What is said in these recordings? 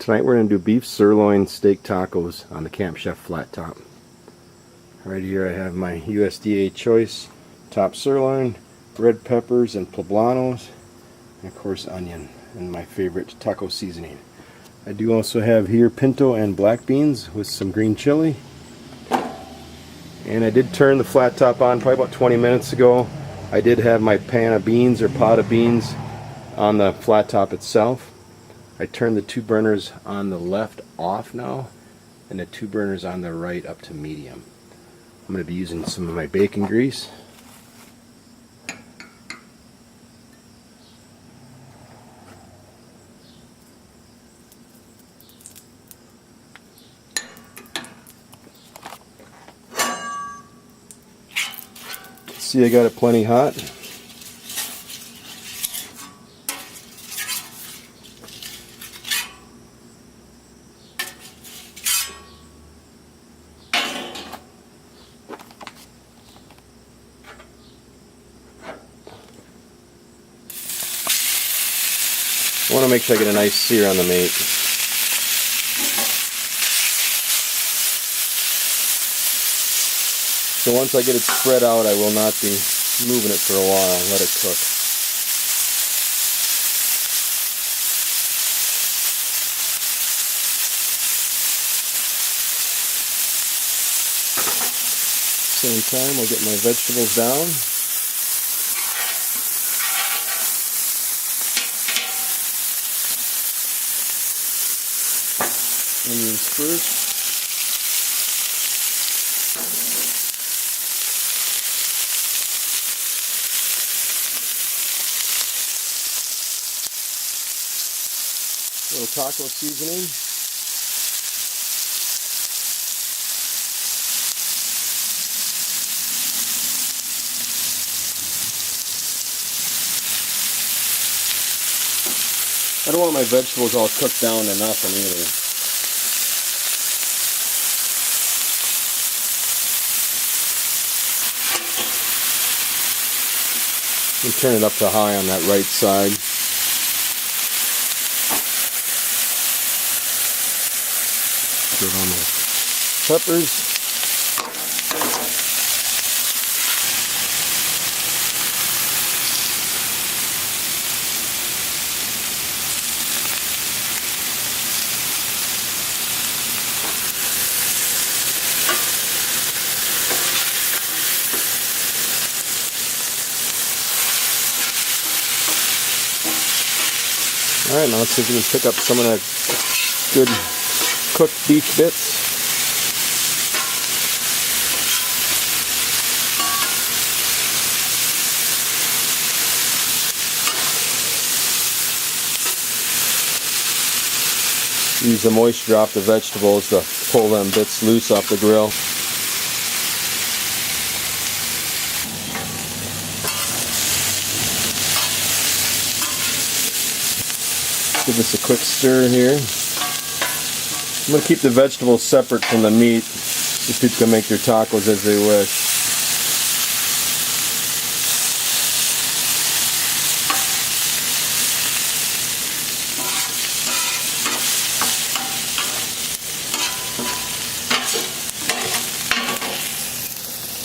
Tonight we're going to do beef sirloin steak tacos on the Camp Chef flat top. Right here I have my USDA choice top sirloin, red peppers and poblanos, and of course onion, and my favorite taco seasoning. I do also have here pinto and black beans with some green chili. And I did turn the flat top on probably about 20 minutes ago. I did have my pan of beans or pot of beans on the flat top itself. I turned the two burners on the left off now, and the two burners on the right up to medium. I'm going to be using some of my bacon grease. See, I got it plenty hot. I want to make sure I get a nice sear on the meat. So once I get it spread out, I will not be moving it for a while. Let it cook. Same time, I'll get my vegetables down. Onions first. A little taco seasoning. I don't want my vegetables all cooked down to nothing either. And turn it up to high on that right side. Put on the peppers. Alright, now let's see if we can pick up some of that good cooked beef bits. Use the moisture off the vegetables to pull them bits loose off the grill. Give this a quick stir here. I'm going to keep the vegetables separate from the meat so people can make their tacos as they wish.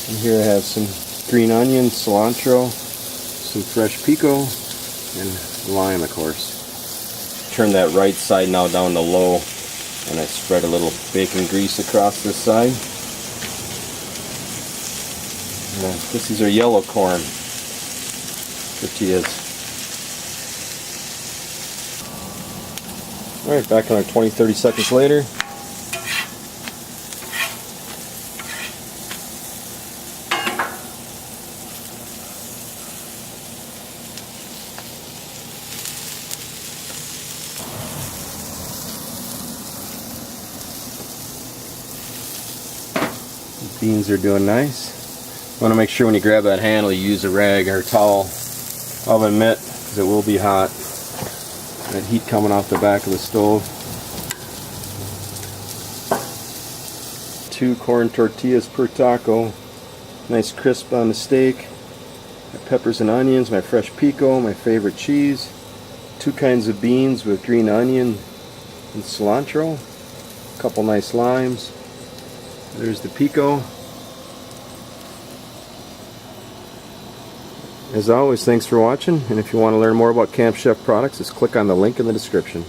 And here I have some green onions, cilantro, some fresh pico, and lime, of course. Turn that right side now down to low, and I spread a little bacon grease across this side. These are yellow corn tortillas. Alright, back on 20-30 seconds later. Beans are doing nice. You want to make sure when you grab that handle you use a rag or a towel of a mitt, because it will be hot. That heat coming off the back of the stove. 2 corn tortillas per taco. Nice crisp on the steak. My peppers and onions, my fresh pico, my favorite cheese. 2 kinds of beans with green onion and cilantro, a couple nice limes. There's the pico. As always, thanks for watching, and if you want to learn more about Camp Chef products, just click on the link in the description.